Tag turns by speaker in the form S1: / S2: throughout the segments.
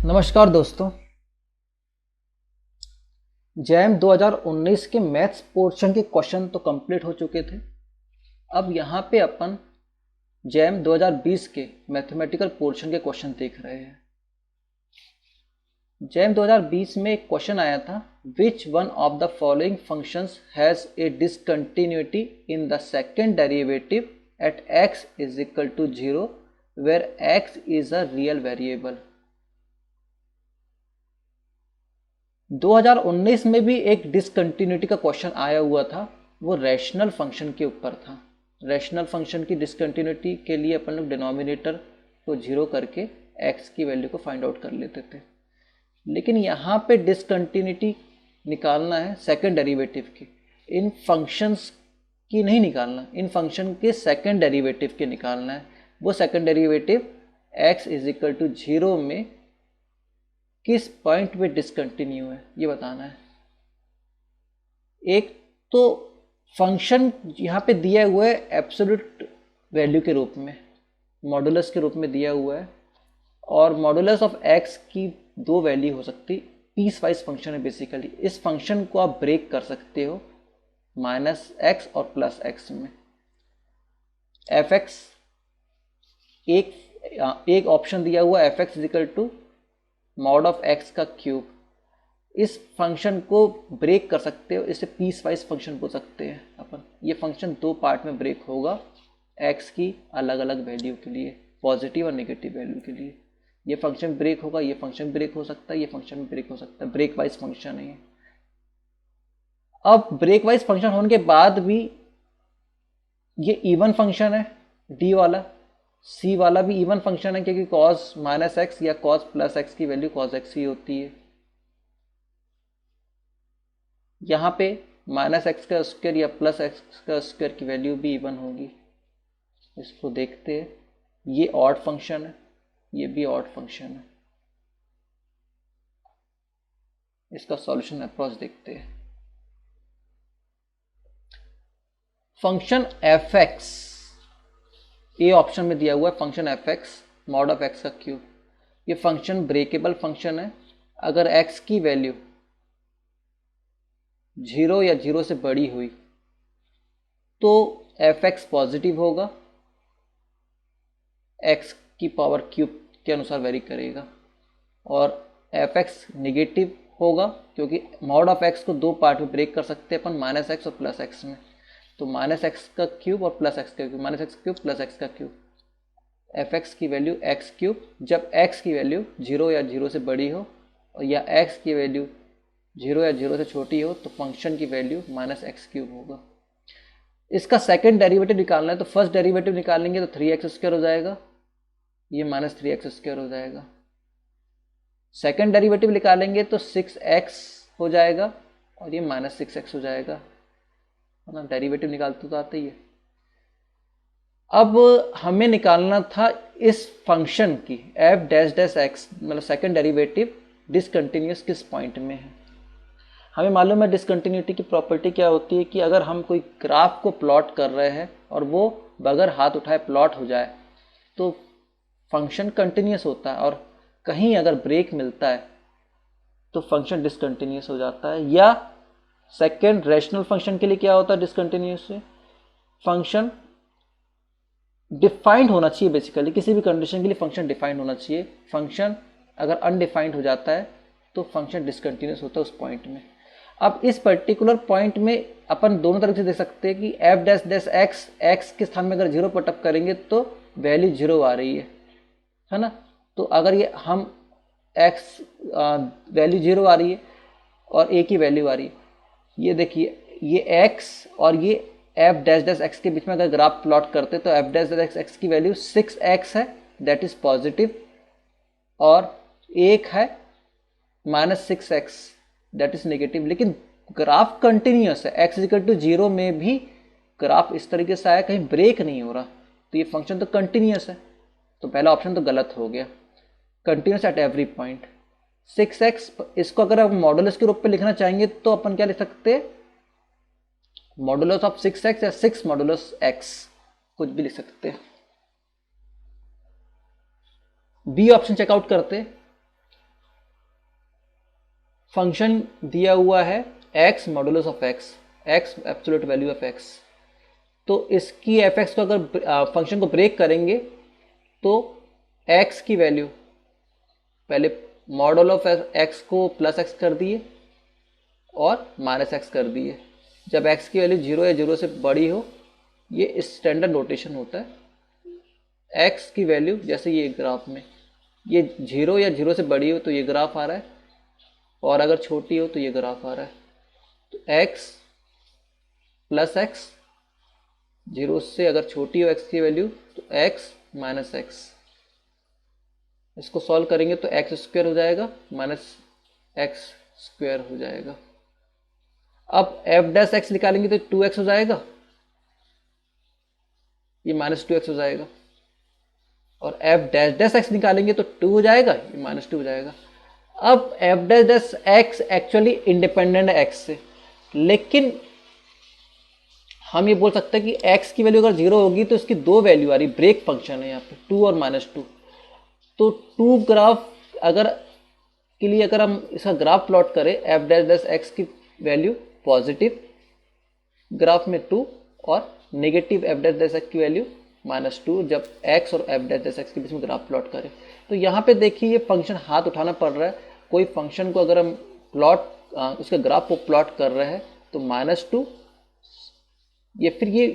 S1: नमस्कार दोस्तों। जैम 2019 के मैथ्स पोर्शन के क्वेश्चन तो कंप्लीट हो चुके थे। अब यहाँ पे अपन जैम 2020 के मैथमेटिकल पोर्शन के क्वेश्चन देख रहे हैं। जैम 2020 में एक क्वेश्चन आया था, which one of the following functions has a discontinuity in the second derivative at x is equal to 0 where x is a real variable. 2019 में भी एक डिसकंटिन्यूटी का क्वेश्चन आया हुआ था, वो रैशनल फंक्शन के ऊपर था। रैशनल फंक्शन की डिसकंटिन्यूटी के लिए अपन लोग डिनोमिनेटर को 0 करके x की वैल्यू को फाइंड आउट कर लेते थे, लेकिन यहाँ पे डिसकंटिन्यूटी निकालना है सेकंड डेरिवेटिव की, इन फंक्शंस की नहीं निकालना, इन फंक्शन के सेकंड डेरिवेटिव के निकालना है। वो second derivative x is equal to 0 में किस पॉइंट पे डिसकंटिन्यू है ये बताना है। एक तो फंक्शन यहाँ पे दिया हुआ है एब्सोल्यूट वैल्यू के रूप में, मॉडुलस के रूप में दिया हुआ है, और मॉडुलस ऑफ x की दो वैल्यू हो सकती, पीस वाइज फंक्शन है बेसिकली। इस फंक्शन को आप ब्रेक कर सकते हो -x और +x में। fx एक ऑप्शन दिया हुआ fx is equal to mod of x का क्यूब। इस फंक्शन को ब्रेक कर सकते हो, इसे पीस वाइज फंक्शन बोल सकते हैं अपन। ये फंक्शन दो पार्ट में ब्रेक होगा x की अलग अलग वैल्यू के लिए, पॉजिटिव और नेगेटिव वैल्यू के लिए। ये फंक्शन ब्रेक होगा, ये फंक्शन ब्रेक हो सकता है, ये फंक्शन ब्रेक हो सकता है, ब्रेक वाइज फंक्शन है। अब ब्रेक वाइज फंक्शन होने के बाद भी ये इवन फंक्शन है, डी वाला, सी वाला भी इवन फंक्शन है, क्योंकि cos -x या cos +x की वैल्यू cos x ही होती है। यहाँ पे -x का स्क्वायर या +x का स्क्वायर की वैल्यू भी इवन होगी। इसको देखते हैं, ये ऑड फंक्शन है, ये भी ऑड फंक्शन है। इसका सॉल्यूशन अप्रोच देखते हैं। फंक्शन fx ए ऑप्शन में दिया हुआ है, function fx mod of x का क्यूब। ये फंक्शन ब्रेकेबल फंक्शन है। अगर x की वैल्यू 0 या 0 से बड़ी हुई तो fx पॉजिटिव होगा, x की पावर क्यूब के अनुसार वेरी करेगा, और fx नेगेटिव होगा, क्योंकि मॉड ऑफ x को दो पार्ट में ब्रेक कर सकते हैं अपन, -x और +x में। तो -x का क्यूब और +x का क्यूब, -x क्यूब +x का क्यूब, fx की वैल्यू x क्यूब। जब x की वैल्यू 0 या 0 से बड़ी हो, और या x की वैल्यू 0 या 0 से छोटी हो, तो फंक्शन की वैल्यू -x क्यूब होगा। इसका सेकंड डेरिवेटिव निकालना है, तो फर्स्ट डेरिवेटिव निकालेंगे तो 3x² हो जाएगा, ये -3x² हो जाएगा। सेकंड डेरिवेटिव निकालेंगे तो 6x हो जाएगा, और ये -6x हो जाएगा, है ना। डेरिवेटिव निकालते तो आते ही है। अब हमें निकालना था इस फंक्शन की f'(x), मतलब सेकंड डेरिवेटिव डिसकंटिन्यूअस किस पॉइंट में है। हमें मालूम है डिसकंटिन्यूटी की प्रॉपर्टी क्या होती है, कि अगर हम कोई ग्राफ को प्लॉट कर रहे हैं और वो बगैर हाथ उठाए प्लॉट हो जाए तो फंक्शन कंटिन्यूअस होता है, और कहीं अगर ब्रेक मिलता है तो फंक्शन डिसकंटिन्यूअस हो जाता है। या सेकेंड रैशनल फंक्शन के लिए क्या होता है डिसकंटिन्यूअस से, फंक्शन डिफाइंड होना चाहिए बेसिकली, किसी भी कंडीशन के लिए फंक्शन डिफाइंड होना चाहिए। फंक्शन अगर अनडिफाइंड हो जाता है तो फंक्शन डिसकंटिन्यूअस होता है उस पॉइंट में। अब इस पर्टिकुलर पॉइंट में अपन दोनों तरफ से देख सकते हैं कि f'(x), x के स्थान में अगर 0 पुटअप करेंगे तो वैल्यू 0 आ रही है ना। तो अगर ये हम x वैल्यू 0 आ रही है और a की वैल्यू आ रही है, ये देखिए, ये x और ये f'(x) के बीच में अगर ग्राफ प्लॉट करते तो f'(x) की वैल्यू 6x है, दैट इज पॉजिटिव, और एक है -6x, दैट इज नेगेटिव। लेकिन ग्राफ कंटिन्यूअस है, x इक्वल टू 0 में भी ग्राफ इस तरीके से आया, कहीं ब्रेक नहीं हो रहा, तो ये फंक्शन तो कंटिन्यूअस है। तो पहला ऑप्शन तो गलत हो गया, continuous at every point. 6x, इसको अगर आप मॉडुलस के रूप में लिखना चाहेंगे तो अपन क्या लिख सकते हैं, मॉडुलस ऑफ 6x या 6 मॉडुलस x, कुछ भी लिख सकते हैं। बी ऑप्शन चेकआउट करते, फंक्शन दिया हुआ है x modulus of x, x absolute value of x। तो इसकी एफ एक्स को अगर फंक्शन को ब्रेक करेंगे तो x की वैल्यू, पहले मॉडल ऑफ x को प्लस x कर दिए और माइनस x कर दिए। जब x की वैल्यू 0 या 0 से बड़ी हो, ये स्टैंडर्ड नोटेशन होता है। x की वैल्यू जैसे ये ग्राफ में ये 0 या 0 से बड़ी हो तो ये ग्राफ आ रहा है, और अगर छोटी हो तो ये ग्राफ आ रहा है। तो x प्लस एक्स, 0 से अगर छोटी हो x की वैल्यू तो x माइनस एक्स। इसको सॉल्व करेंगे तो एक्स स्क्वायर हो जाएगा माइनस एक्स स्क्वायर हो जाएगा। अब एफ डैश एक्स निकालेंगे तो 2x हो जाएगा, ये माइनस 2x हो जाएगा। और एफ डैश डैश एक्स निकालेंगे तो 2 हो जाएगा, ये माइनस 2 हो जाएगा। अब F dash dash x actually independent है एक्स से, लेकिन हम ये बोल सकते हैं कि x की वैल्यू अगर 0 होगी तो इसकी दो वैल्यू आ रही, ब्रेक फंक्शन है यहाँ पे 2 और -2। तो 2 ग्राफ अगर के लिए अगर हम इसका ग्राफ प्लॉट करें, एफ डैश डैश एक्स की वैल्यू पॉजिटिव ग्राफ में 2 और negative F dash dash x की वैल्यू -2, जब x और एफ डैश डैश एक्स के बीच में ग्राफ प्लॉट करें तो यहाँ पे देखिए ये फंक्शन हाथ उठाना पड़ रहा है। कोई फंक्शन को अगर हम उसके ग्राफ को प्लॉट कर रहे हैं तो -2 ये फिर ये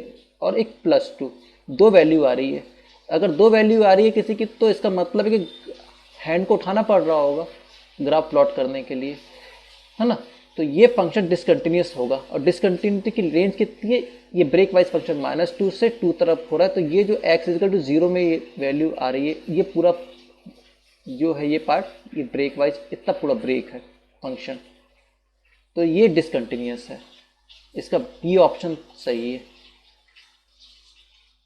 S1: और एक +2, दो वैल्यू आ रही है। अगर दो वैल्यू आ रही है किसी की तो इसका मतलब है कि हैंड को उठाना पड़ रहा होगा ग्राफ प्लॉट करने के लिए, है ना। तो ये फंक्शन डिसकंटिन्यूस होगा, और डिसकंटिन्यूटी की रेंज कितनी है, ये ब्रेक वाइज फंक्शन -2 से 2 तरफ हो रहा है। तो ये जो x = 0 में ये वैल्यू आ रही है, ये पूरा जो है ये पार्ट, ये ब्रेक वाइज इतना पूरा ब्रेक है फंक्शन, तो ये डिसकंटिन्यूस है। इसका बी ऑप्शन सही है।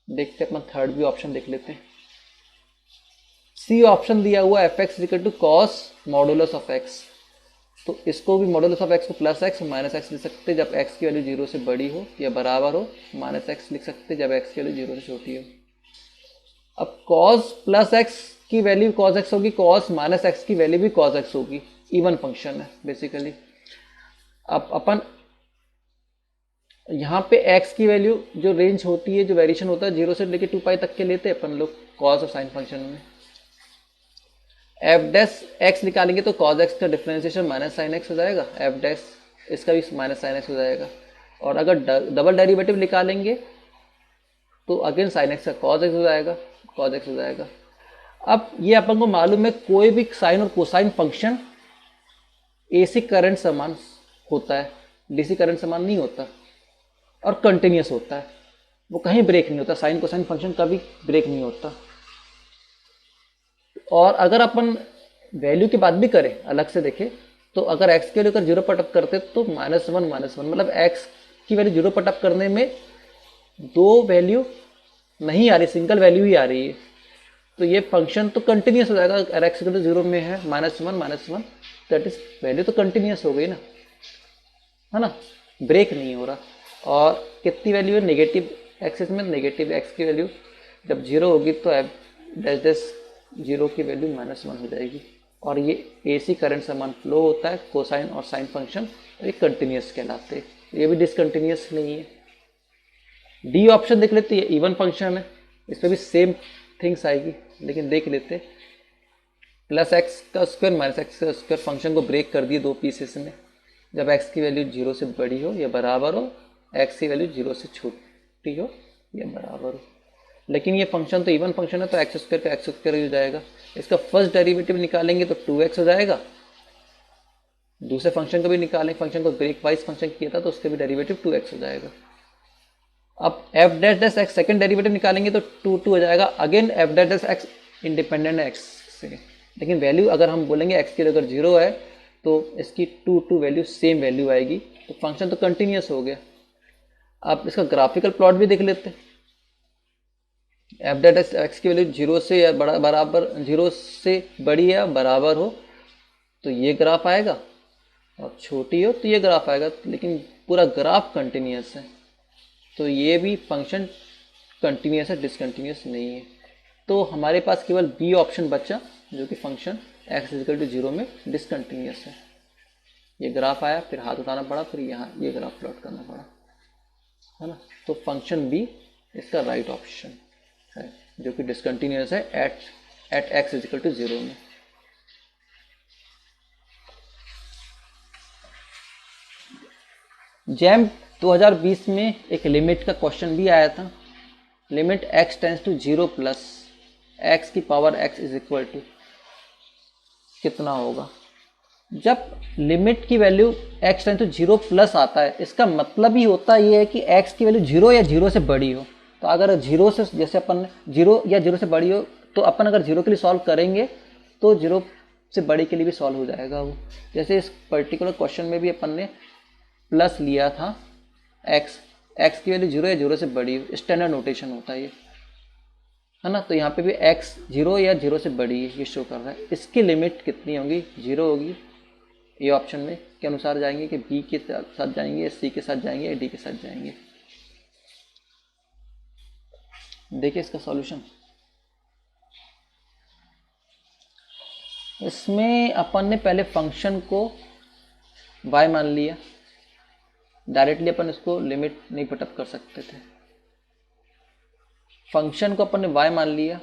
S1: देखते हैं अपना थर्ड भी ऑप्शन देख लेते हैं। सी ऑप्शन दिया हुआ F x = cos modulus of x, तो इसको भी मॉडुलस ऑफ x को +x -x लिख सकते जब x की वैल्यू 0 से बड़ी हो या बराबर हो, -x लिख सकते जब x की वैल्यू 0 से छोटी हो। अब cos +x की वैल्यू cos x होगी, cos -x की वैल्यू भी cos x होगी, इवन फंक्शन है बेसिकली। अब अपन यहाँ पे x की वैल्यू जो रेंज होती है, जो वेरिएशन होता है 0 से लेके 2π तक के लेते हैं अपन लोग cos और साइन फंक्शन में। एफ डैश एक्स निकालेंगे तो cos x का डिफरेंशिएशन -sin x हो जाएगा, एफ डैश इसका भी -sin x हो जाएगा। और अगर डबल डेरिवेटिव निकालेंगे तो अगेन sin x का cos x हो जाएगा, cos x हो जाएगा। अब ये अपन को मालूम है कोई भी साइन और कोसाइन फंक्शन एसी करंट समान होता है, डीसी करंट समान नहीं होता, और कंटिन्यूस होता है, वो कहीं ब्रेक नहीं होता। साइन कोसाइन फंक्शन कभी ब्रेक नहीं होता। और अगर अपन वैल्यू की बात भी करें, अलग से देखें, तो अगर x की वैल्यू अगर 0 पर टप करते तो -1 मतलब x की वैल्यू 0 पर टप करने में दो वैल्यू नहीं आ रही, सिंगल वैल्यू ही आ रही है। तो ये फंक्शन तो कंटिन्यूस हो जाएगा। अगर x = 0 में है -1 दैट इज वैल्यू तो कंटिन्यूस हो गई ना, है ना, ब्रेक नहीं हो रहा। और कितनी वैल्यू है, नेगेटिव एक्सिस में नेगेटिव x की वैल्यू जब 0 होगी तो एफ डैश डैश 0 की वैल्यू -1 हो जाएगी। और ये एसी करंट समान फ्लो होता है, कोसाइन और साइन फंक्शन ये कंटिन्यूस कहलाते हैं, ये भी डिसकंटिन्यूस नहीं है। डी ऑप्शन देख लेते हैं, इवन फंक्शन है, इस पर भी सेम थिंग्स आएगी, लेकिन देख लेते। +x का स्क्वायर -x का स्क्वायर फंक्शन को ब्रेक कर दिए दो पीसेस में, जब x की वैल्यू 0 से बड़ी हो या बराबर हो, x की वैल्यू 0 से छोटी हो या बराबर हो। लेकिन ये फंक्शन तो इवन फंक्शन है, तो x² का x² हो जाएगा। इसका फर्स्ट डेरिवेटिव निकालेंगे तो 2x हो जाएगा। दूसरे फंक्शन को भी निकालेंगे, फंक्शन को ब्रेक वाइज फंक्शन किया था तो उसके भी डेरिवेटिव 2x हो जाएगा। अब F dash dash x second derivative निकालेंगे तो 2 हो जाएगा। Again F dash dash x independent है x से, लेकिन वैल्यू अगर हम बोलेंगे x की अगर 0 है तो इसकी 2 वैल्यू सेम वैल्यू आएगी, तो फंक्शन तो कंटिन्यूस हो गया। आप इसका ग्राफिकल प्लॉट भी देख लेते हैं। एफ डैश डैश एक्स की वैल्यू 0 से या बराबर 0 से बड़ी या बराबर हो तो ये ग्राफ आएगा, और छोटी हो तो ये ग्राफ आएगा, लेकिन पूरा ग्राफ कंटिन्यूस है। तो ये भी फंक्शन कंटिन्यूस है, डिसकंटिन्यूस नहीं है। तो हमारे पास केवल बी ऑप्शन बचा, जो कि फंक्शन x = 0 में डिसकंटिन्यूस है। ये ग्राफ आया, फिर हाथ उठाना पड़ा, फिर यहाँ ये ग्राफ प्लॉट करना पड़ा, है ना। तो फंक्शन बी इसका राइट ऑप्शन है, जो कि डिसकंटिन्यूअस है एट एक्स इजिकल टू 0 में। जैम 2020 में एक लिमिट का क्वेश्चन भी आया था। Limit x tends to 0 plus x की power x is equal to कितना होगा। जब लिमिट की value x tends to 0 plus आता है, इसका मतलब ही होता ये है कि x की वैल्यू 0 या 0 से बड़ी हो। तो अगर 0 से, जैसे अपन 0 या 0 से बड़ी हो, तो अपन अगर 0 के लिए सॉल्व करेंगे तो 0 से बड़ी के लिए भी सॉल्व हो जाएगा वो। जैसे इस पर्टिकुलर क्वेश्चन में भी अपन ने प्लस लिया था x की वैल्यू 0 या 0 से बड़ी हो, स्टैंडर्ड नोटेशन होता है ये, है ना। तो यहाँ पे भी x 0 या 0 से बड़ी है ये शो कर रहा है। इसकी लिमिट कितनी होगी, 0 होगी। ये ऑप्शन में के अनुसार जाएंगे कि b के साथ जाएंगे या c के साथ जाएंगे या d के साथ जाएंगे। देखिए इसका सॉल्यूशन, इसमें अपन ने पहले फंक्शन को y मान लिया। डायरेक्टली अपन इसको लिमिट नहीं पुटअप कर सकते थे। फंक्शन को अपन ने y मान लिया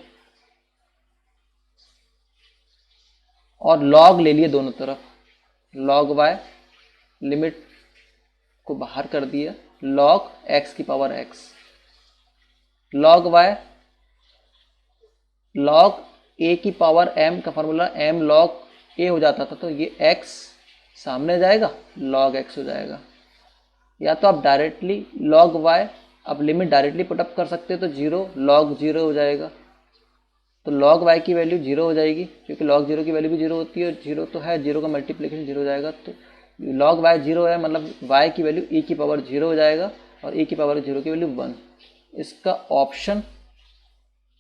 S1: और log ले लिए दोनों तरफ, log y, लिमिट को बाहर कर दिया, log x की power x, log y, log a की पावर m का फॉर्मूला m log a हो जाता था, तो ये x सामने जाएगा, log x हो जाएगा। या तो आप डायरेक्टली log y, आप लिमिट डायरेक्टली पुटअप कर सकते हो, तो 0 log 0 हो जाएगा। तो log y की वैल्यू 0 हो जाएगी, क्योंकि log 0 की वैल्यू भी 0 होती है, और 0 तो है, 0 का मल्टीप्लिकेशन 0 हो जाएगा। तो log y 0 है, मतलब y की वैल्यू e की पावर 0 हो जाएगा, और e की पावर 0 की वैल्यू 1। इसका ऑप्शन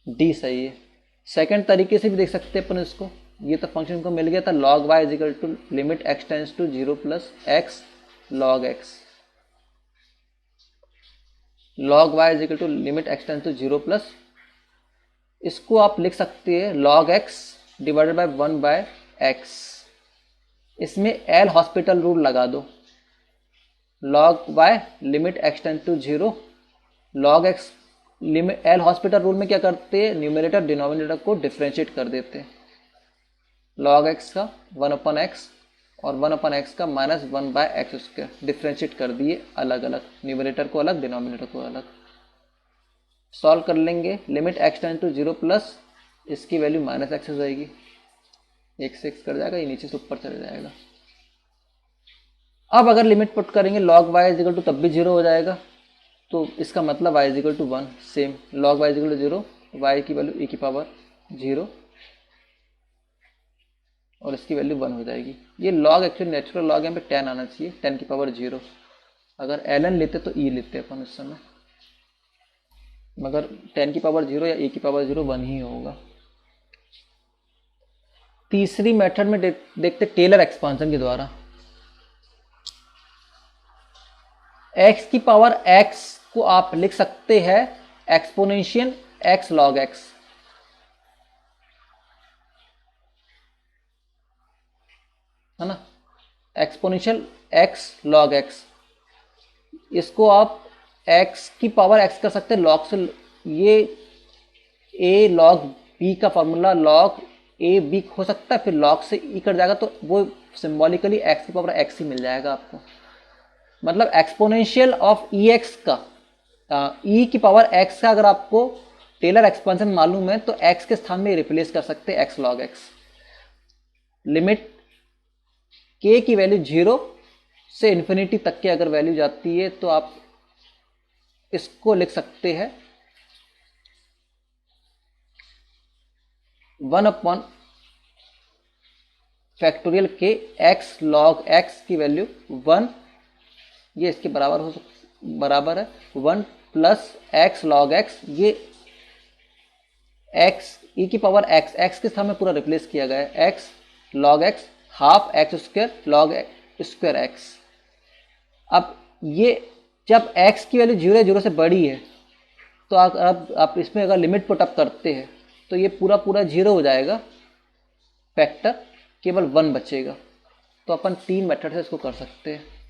S1: डी सही है। सेकंड तरीके से भी देख सकते हैं अपन इसको। ये तो फंक्शन को मिल गया था log y is equal to limit x tends to 0 plus x log x, log y is equal to limit x tends to 0 plus, इसको आप लिख सकते हैं log x divided by 1 by x। इसमें एल हॉस्पिटल रूल लगा दो, log y limit x tends to 0 log x limit. L hospital rule में क्या करते हैं, न्यूमरेटर डिनोमिनेटर को डिफ्रेंशिएट कर देते हैं। log x का 1/x और 1/x का -1 बाय एक्स स्क्वायर डिफ्रेंशिएट कर दिए अलग अलग, न्यूमरेटर को अलग, डिनोमिनेटर को अलग। सॉल्व कर लेंगे, limit x tends to 0 plus, इसकी वैल्यू -x हो जाएगी, x से x कर जाएगा, ये नीचे से ऊपर चले जाएगा। अब अगर लिमिट पुट करेंगे log y is equal to तब भी 0 हो जाएगा, तो इसका मतलब y is equal to 1। Same log y is equal to 0, y की वैल्यू e की पावर 0 और इसकी वैल्यू 1 हो जाएगी। ये log एक्चुअली नेचुरल log यहाँ पे 10 आना चाहिए, 10 की पावर 0। अगर ln लेते तो e लेते अपन उस समय, मगर 10 की पावर 0 या e की पावर 0 1 ही होगा। तीसरी मेथड में देखते टेलर एक्सपांशन के द्वारा। x की पावर x को आप लिख सकते हैं एक्सपोनेंशियल x log x, है ना, एक्सपोनेंशियल x log x। इसको आप x की पावर x कर सकते हैं log से। ये a log b का फॉर्मूला log a b हो सकता है, फिर log से e कर जाएगा, तो वो सिंबॉलिकली x की पावर x ही मिल जाएगा आपको। मतलब एक्सपोनेंशियल ऑफ ex का e की पावर x का अगर आपको टेलर एक्सपेंशन मालूम है, तो x के स्थान में रिप्लेस कर सकते हैं x log x। Limit k की वैल्यू 0 से इन्फिनिटी तक की अगर वैल्यू जाती है, तो आप इसको लिख सकते हैं 1 factorial k x log x की वैल्यू 1, ये इसके बराबर है 1 प्लस x log x। ये x e की पावर x के स्थान में पूरा रिप्लेस किया गया है, x log x half x square log square x। अब ये जब x की वैल्यू 0 से बड़ी है, तो आप इसमें अगर लिमिट पुटअप करते हैं, तो ये पूरा 0 हो जाएगा, फैक्टर केवल 1 बचेगा। तो अपन तीन मेथड से इसको कर सकते हैं।